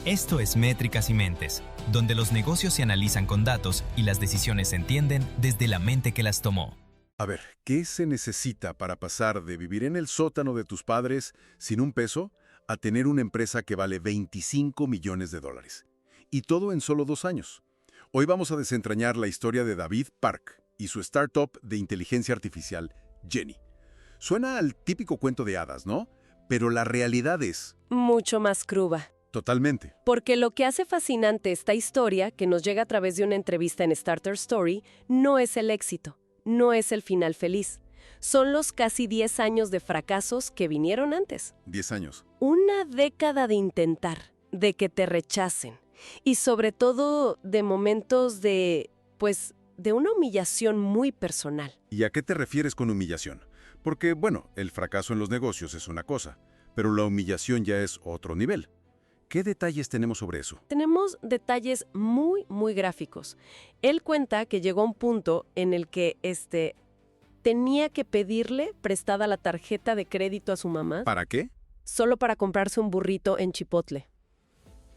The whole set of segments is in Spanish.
Esto es Métricas y Mentes, donde los negocios se analizan con datos y las decisiones se entienden desde la mente que las tomó. A ver, ¿qué se necesita para pasar de vivir en el sótano de tus padres sin un peso a tener una empresa que vale 25 millones de dólares? Y todo en solo 2 años. Hoy vamos a desentrañar la historia de David Park y su startup de inteligencia artificial, Jenny. Suena al típico cuento de hadas, ¿no? Pero la realidad es... mucho más cruda. Totalmente. Porque lo que hace fascinante esta historia, que nos llega a través de una entrevista en Starter Story, no es el éxito, no es el final feliz. Son los casi 10 años de fracasos que vinieron antes. 10 años. Una década de intentar, de que te rechacen. Y sobre todo de momentos de una humillación muy personal. ¿Y a qué te refieres con humillación? Porque, bueno, el fracaso en los negocios es una cosa, pero la humillación ya es otro nivel. ¿Qué detalles tenemos sobre eso? Tenemos detalles muy gráficos. Él cuenta que llegó a un punto en el que tenía que pedirle prestada la tarjeta de crédito a su mamá. ¿Para qué? Solo para comprarse un burrito en Chipotle.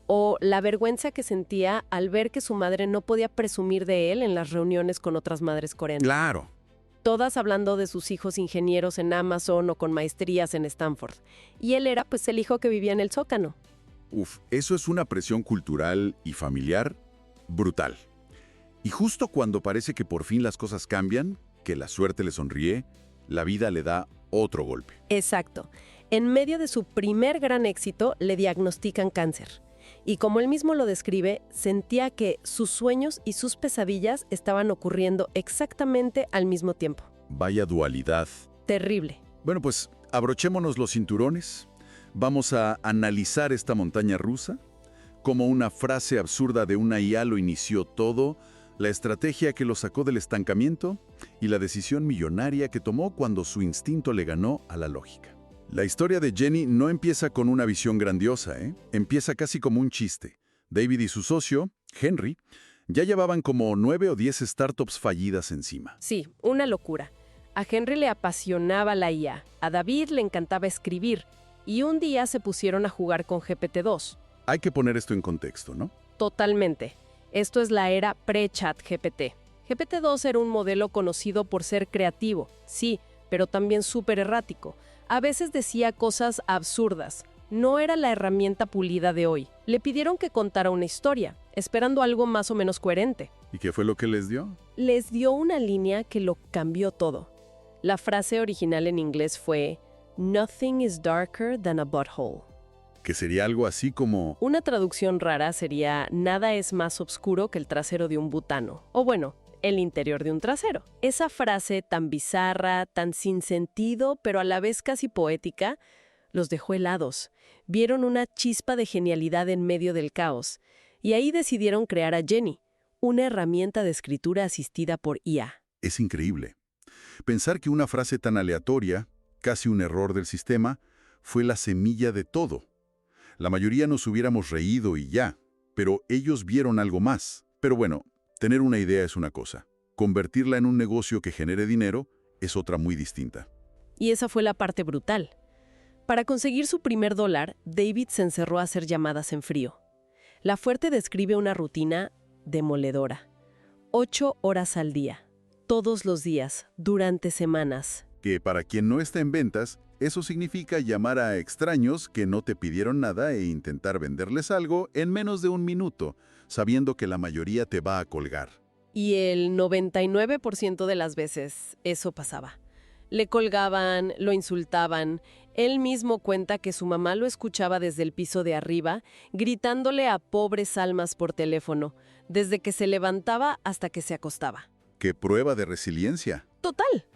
O la vergüenza que sentía al ver que su madre no podía presumir de él en las reuniones con otras madres coreanas. Claro. Todas hablando de sus hijos ingenieros en Amazon o con maestrías en Stanford. Y él era el hijo que vivía en el sótano. Eso es una presión cultural y familiar brutal. Y justo cuando parece que por fin las cosas cambian, que la suerte le sonríe, la vida le da otro golpe. Exacto. En medio de su primer gran éxito, le diagnostican cáncer. Y como él mismo lo describe, sentía que sus sueños y sus pesadillas estaban ocurriendo exactamente al mismo tiempo. Vaya dualidad. Terrible. Bueno, pues abrochémonos los cinturones. Vamos a analizar esta montaña rusa, cómo una frase absurda de una IA lo inició todo, la estrategia que lo sacó del estancamiento y la decisión millonaria que tomó cuando su instinto le ganó a la lógica. La historia de Jenny no empieza con una visión grandiosa, ¿eh? Empieza casi como un chiste. David y su socio, Henry, ya llevaban como 9 o 10 startups fallidas encima. Sí, una locura. A Henry le apasionaba la IA, a David le encantaba escribir, y un día se pusieron a jugar con GPT-2. Hay que poner esto en contexto, ¿no? Totalmente. Esto es la era pre-chat GPT. GPT-2 era un modelo conocido por ser creativo, sí, pero también súper errático. A veces decía cosas absurdas. No era la herramienta pulida de hoy. Le pidieron que contara una historia, esperando algo más o menos coherente. ¿Y qué fue lo que les dio? Les dio una línea que lo cambió todo. La frase original en inglés fue "Nothing is darker than a butthole". Que sería algo así como... Una traducción rara sería "nada es más oscuro que el trasero de un butano". O bueno, el interior de un trasero. Esa frase tan bizarra, tan sin sentido, pero a la vez casi poética, los dejó helados. Vieron una chispa de genialidad en medio del caos. Y ahí decidieron crear a Jenny, una herramienta de escritura asistida por IA. Es increíble. Pensar que una frase tan aleatoria, casi un error del sistema, fue la semilla de todo. La mayoría nos hubiéramos reído y ya, pero ellos vieron algo más. Pero bueno, tener una idea es una cosa. Convertirla en un negocio que genere dinero es otra muy distinta. Y esa fue la parte brutal. Para conseguir su primer $1, David se encerró a hacer llamadas en frío. La Fuerte describe una rutina demoledora. 8 horas al día, todos los días, durante semanas. Que para quien no está en ventas, eso significa llamar a extraños que no te pidieron nada e intentar venderles algo en menos de 1 minuto, sabiendo que la mayoría te va a colgar. Y el 99% de las veces eso pasaba. Le colgaban, lo insultaban. Él mismo cuenta que su mamá lo escuchaba desde el piso de arriba, gritándole a pobres almas por teléfono, desde que se levantaba hasta que se acostaba. ¡Qué prueba de resiliencia! ¡Total!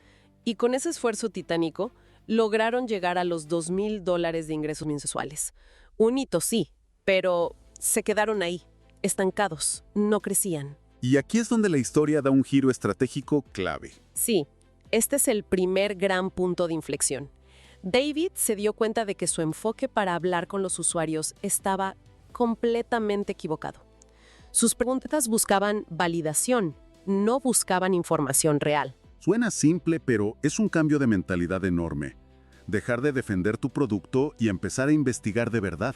Y con ese esfuerzo titánico, lograron llegar a los $2,000 de ingresos mensuales. Un hito sí, pero se quedaron ahí, estancados, no crecían. Y aquí es donde la historia da un giro estratégico clave. Sí, este es el primer gran punto de inflexión. David se dio cuenta de que su enfoque para hablar con los usuarios estaba completamente equivocado. Sus preguntas buscaban validación, no buscaban información real. Suena simple, pero es un cambio de mentalidad enorme. Dejar de defender tu producto y empezar a investigar de verdad.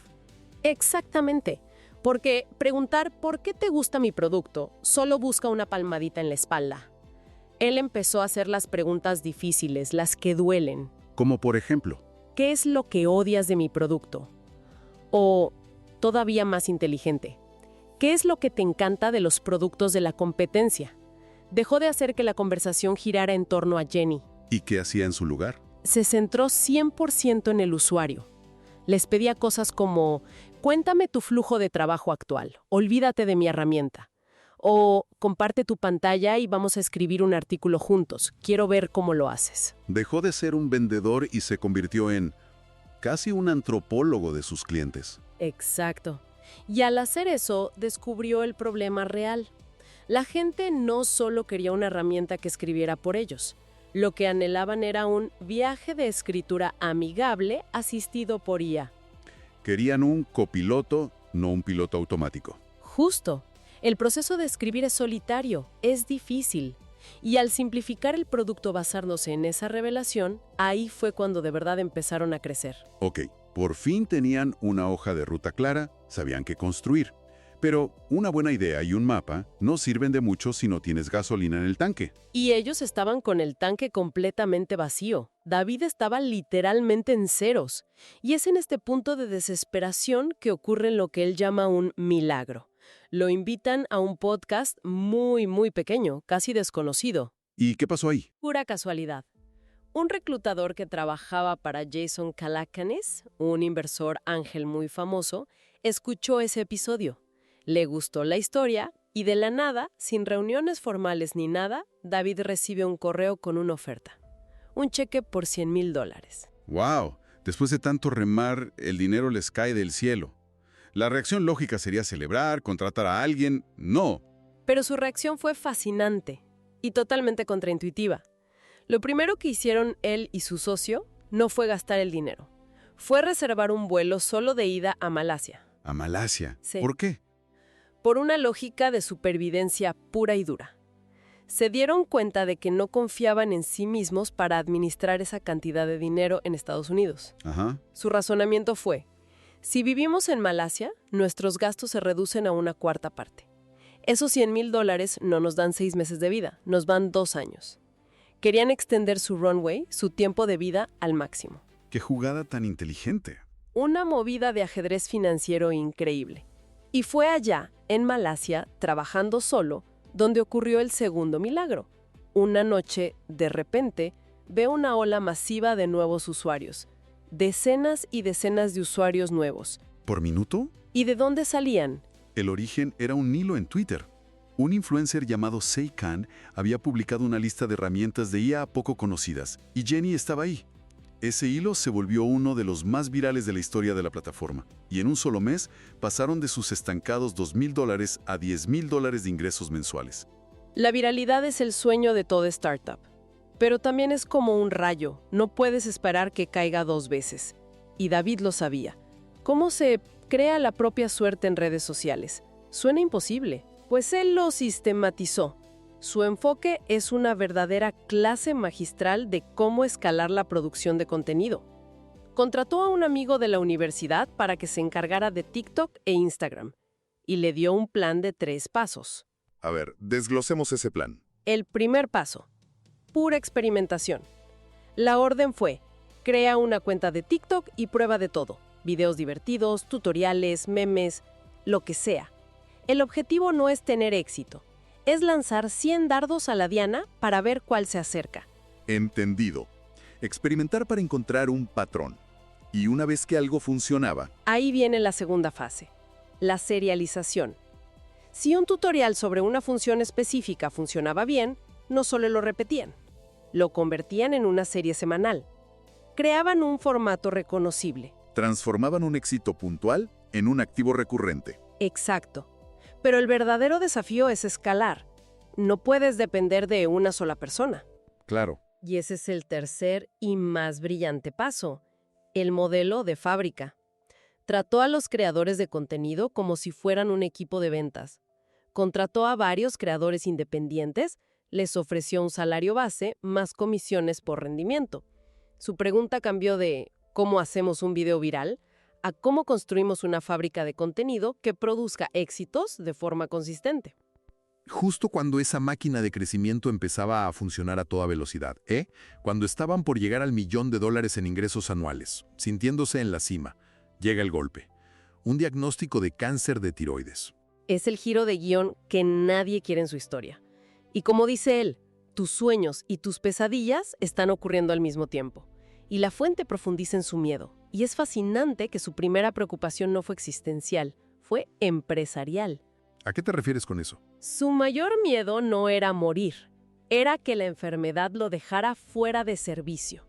Exactamente. Porque preguntar ¿por qué te gusta mi producto? Solo busca una palmadita en la espalda. Él empezó a hacer las preguntas difíciles, las que duelen. Como por ejemplo, ¿Qué es lo que odias de mi producto? O, todavía más inteligente, ¿qué es lo que te encanta de los productos de la competencia? Dejó de hacer que la conversación girara en torno a Jenny. ¿y qué hacía en su lugar? Se centró 100% en el usuario. Les pedía cosas como, cuéntame tu flujo de trabajo actual, olvídate de mi herramienta. O, comparte tu pantalla y vamos a escribir un artículo juntos, quiero ver cómo lo haces. Dejó de ser un vendedor y se convirtió en casi un antropólogo de sus clientes. Exacto. Y al hacer eso, descubrió el problema real. La gente no solo quería una herramienta que escribiera por ellos. Lo que anhelaban era un viaje de escritura amigable asistido por IA. Querían un copiloto, no un piloto automático. Justo. El proceso de escribir es solitario, es difícil. Y al simplificar el producto basándose en esa revelación, ahí fue cuando de verdad empezaron a crecer. Ok, por fin tenían una hoja de ruta clara, sabían qué construir. Pero una buena idea y un mapa no sirven de mucho si no tienes gasolina en el tanque. Y ellos estaban con el tanque completamente vacío. David estaba literalmente en ceros. Y es en este punto de desesperación que ocurre lo que él llama un milagro. Lo invitan a un podcast muy pequeño, casi desconocido. ¿Y qué pasó ahí? Pura casualidad. Un reclutador que trabajaba para Jason Calacanis, un inversor ángel muy famoso, escuchó ese episodio. Le gustó la historia y de la nada, sin reuniones formales ni nada, David recibe un correo con una oferta. Un cheque por $100,000. ¡Wow! Después de tanto remar, el dinero les cae del cielo. La reacción lógica sería celebrar, contratar a alguien. ¡No! Pero su reacción fue fascinante y totalmente contraintuitiva. Lo primero que hicieron él y su socio no fue gastar el dinero. Fue reservar un vuelo solo de ida a Malasia. ¿A Malasia? Sí. ¿Por qué? Por una lógica de supervivencia pura y dura. Se dieron cuenta de que no confiaban en sí mismos para administrar esa cantidad de dinero en Estados Unidos. Ajá. Su razonamiento fue, si vivimos en Malasia, nuestros gastos se reducen a una cuarta parte. Esos $100,000 no nos dan 6 meses de vida, nos van 2 años. Querían extender su runway, su tiempo de vida, al máximo. ¡Qué jugada tan inteligente! Una movida de ajedrez financiero increíble. Y fue allá, en Malasia, trabajando solo, donde ocurrió el segundo milagro. Una noche, de repente, ve una ola masiva de nuevos usuarios. Decenas y decenas de usuarios nuevos. ¿Por minuto? ¿Y de dónde salían? El origen era un hilo en Twitter. Un influencer llamado Sei Khan había publicado una lista de herramientas de IA poco conocidas, y Jenny estaba ahí. Ese hilo se volvió uno de los más virales de la historia de la plataforma, y en un solo mes pasaron de sus estancados $2,000 a $10,000 de ingresos mensuales. La viralidad es el sueño de toda startup. Pero también es como un rayo, no puedes esperar que caiga 2 veces. Y David lo sabía. ¿Cómo se crea la propia suerte en redes sociales? Suena imposible, pues él lo sistematizó. Su enfoque es una verdadera clase magistral de cómo escalar la producción de contenido. Contrató a un amigo de la universidad para que se encargara de TikTok e Instagram, y le dio un plan de 3 pasos. A ver, desglosemos ese plan. El primer paso. Pura experimentación. La orden fue, crea una cuenta de TikTok y prueba de todo. Videos divertidos, tutoriales, memes, lo que sea. El objetivo no es tener éxito. Es lanzar 100 dardos a la diana para ver cuál se acerca. Entendido. Experimentar para encontrar un patrón. Y una vez que algo funcionaba, Ahí viene la segunda fase. La serialización. Si un tutorial sobre una función específica funcionaba bien, no solo lo repetían, lo convertían en una serie semanal. Creaban un formato reconocible. transformaban un éxito puntual en un activo recurrente. Exacto. Pero el verdadero desafío es escalar. No puedes depender de una sola persona. Claro. Y ese es el tercer y más brillante paso, el modelo de fábrica. Trató a los creadores de contenido como si fueran un equipo de ventas. Contrató a varios creadores independientes, les ofreció un salario base más comisiones por rendimiento. Su pregunta cambió de ¿cómo hacemos un video viral? a cómo construimos una fábrica de contenido que produzca éxitos de forma consistente. Justo cuando esa máquina de crecimiento empezaba a funcionar a toda velocidad, cuando estaban por llegar al $1.000.000 en ingresos anuales, sintiéndose en la cima, llega el golpe. Un diagnóstico de cáncer de tiroides. Es el giro de guión que nadie quiere en su historia. Y como dice él, tus sueños y tus pesadillas están ocurriendo al mismo tiempo. Y la fuente profundiza en su miedo. Y es fascinante que su primera preocupación no fue existencial, fue empresarial. ¿A qué te refieres con eso? Su mayor miedo no era morir, era que la enfermedad lo dejara fuera de servicio.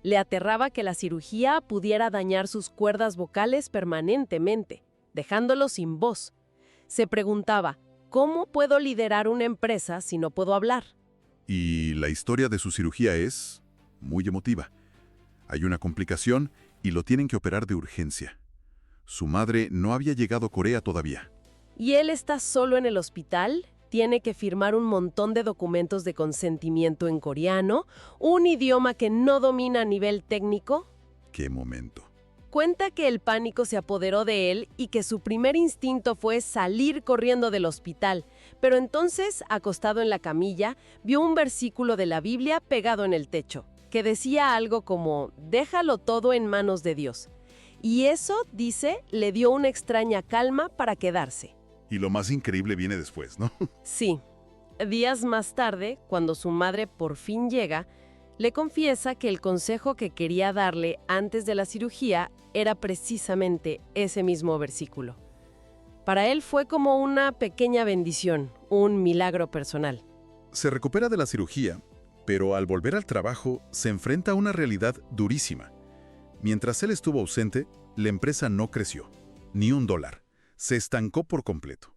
Le aterraba que la cirugía pudiera dañar sus cuerdas vocales permanentemente, dejándolo sin voz. Se preguntaba, ¿cómo puedo liderar una empresa si no puedo hablar? Y la historia de su cirugía es muy emotiva. Hay una complicación y lo tienen que operar de urgencia. Su madre no había llegado a Corea todavía. Y él está solo en el hospital, tiene que firmar un montón de documentos de consentimiento en coreano, un idioma que no domina a nivel técnico. ¡Qué momento! Cuenta que el pánico se apoderó de él y que su primer instinto fue salir corriendo del hospital, pero entonces, acostado en la camilla, vio un versículo de la Biblia pegado en el techo, que decía algo como, déjalo todo en manos de Dios. Y eso, dice, le dio una extraña calma para quedarse. Y lo más increíble viene después, ¿no? Sí. Días más tarde, cuando su madre por fin llega, le confiesa que el consejo que quería darle antes de la cirugía era precisamente ese mismo versículo. Para él fue como una pequeña bendición, un milagro personal. Se recupera de la cirugía, pero al volver al trabajo se enfrenta a una realidad durísima. Mientras él estuvo ausente, la empresa no creció, ni $1. Se estancó por completo.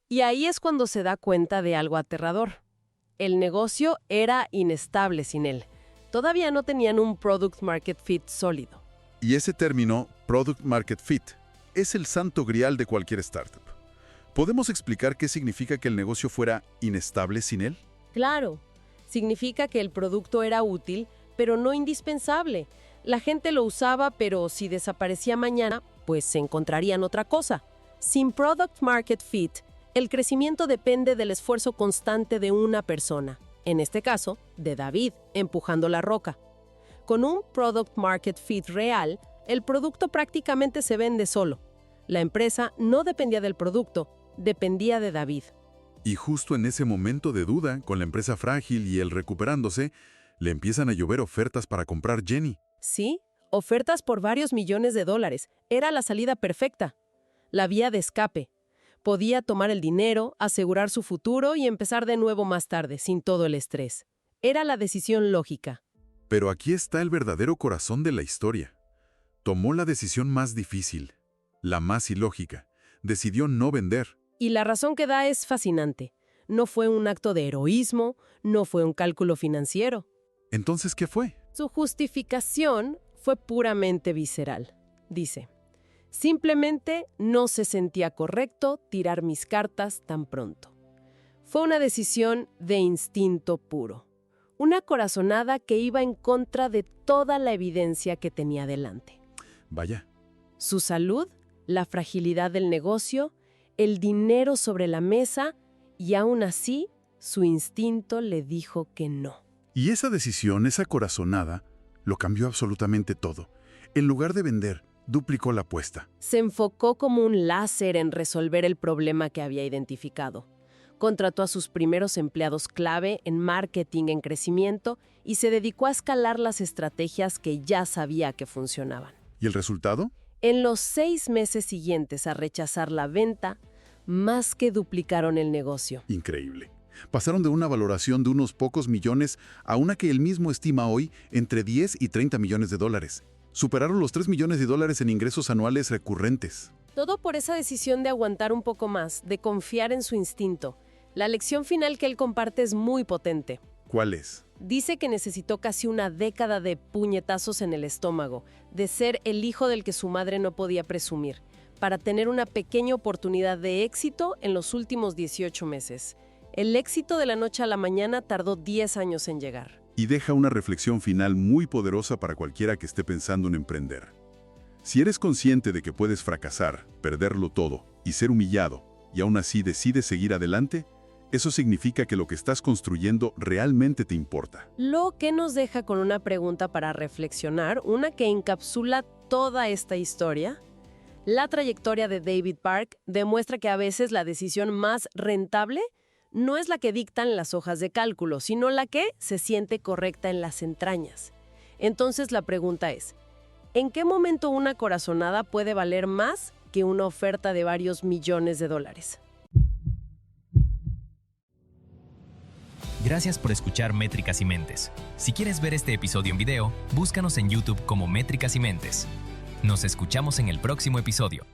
Y ahí es cuando se da cuenta de algo aterrador. El negocio era inestable sin él. Todavía no tenían un Product Market Fit sólido. Y ese término, Product Market Fit, es el santo grial de cualquier startup. ¿Podemos explicar qué significa que el negocio fuera inestable sin él? Claro, significa que el producto era útil, pero no indispensable. La gente lo usaba, pero si desaparecía mañana, pues se encontrarían otra cosa. Sin Product Market Fit, el crecimiento depende del esfuerzo constante de una persona, en este caso, de David, empujando la roca. Con un Product Market Fit real, el producto prácticamente se vende solo. La empresa no dependía del producto, dependía de David. Y justo en ese momento de duda, con la empresa frágil y él recuperándose, le empiezan a llover ofertas para comprar Jenny. Sí, ofertas por varios millones de dólares. Era la salida perfecta. La vía de escape. Podía tomar el dinero, asegurar su futuro y empezar de nuevo más tarde, sin todo el estrés. Era la decisión lógica. Pero aquí está el verdadero corazón de la historia. Tomó la decisión más difícil, la más ilógica. Decidió no vender. Y la razón que da es fascinante. No fue un acto de heroísmo, no fue un cálculo financiero. ¿Entonces qué fue? Su justificación fue puramente visceral. Dice, simplemente no se sentía correcto tirar mis cartas tan pronto. Fue una decisión de instinto puro. Una corazonada que iba en contra de toda la evidencia que tenía delante. Vaya. Su salud, la fragilidad del negocio, el dinero sobre la mesa y aún así, su instinto le dijo que no. Y esa decisión, esa corazonada, lo cambió absolutamente todo. En lugar de vender, duplicó la apuesta. Se enfocó como un láser en resolver el problema que había identificado. Contrató a sus primeros empleados clave en marketing en crecimiento y se dedicó a escalar las estrategias que ya sabía que funcionaban. ¿Y el resultado? En los 6 meses siguientes a rechazar la venta, más que duplicaron el negocio. Increíble. Pasaron de una valoración de unos pocos millones a una que él mismo estima hoy entre 10 y 30 millones de dólares. Superaron los 3 millones de dólares en ingresos anuales recurrentes. Todo por esa decisión de aguantar un poco más, de confiar en su instinto. La lección final que él comparte es muy potente. ¿Cuál es? Dice que necesitó casi una década de puñetazos en el estómago, de ser el hijo del que su madre no podía presumir, para tener una pequeña oportunidad de éxito en los últimos 18 meses. El éxito de la noche a la mañana tardó 10 años en llegar. Y deja una reflexión final muy poderosa para cualquiera que esté pensando en emprender. Si eres consciente de que puedes fracasar, perderlo todo y ser humillado, y aún así decides seguir adelante, eso significa que lo que estás construyendo realmente te importa. Lo que nos deja con una pregunta para reflexionar, una que encapsula toda esta historia. La trayectoria de David Park demuestra que a veces la decisión más rentable no es la que dictan las hojas de cálculo, sino la que se siente correcta en las entrañas. Entonces la pregunta es, ¿en qué momento una corazonada puede valer más que una oferta de varios millones de dólares? Gracias por escuchar Métricas y Mentes. Si quieres ver este episodio en video, búscanos en YouTube como Métricas y Mentes. Nos escuchamos en el próximo episodio.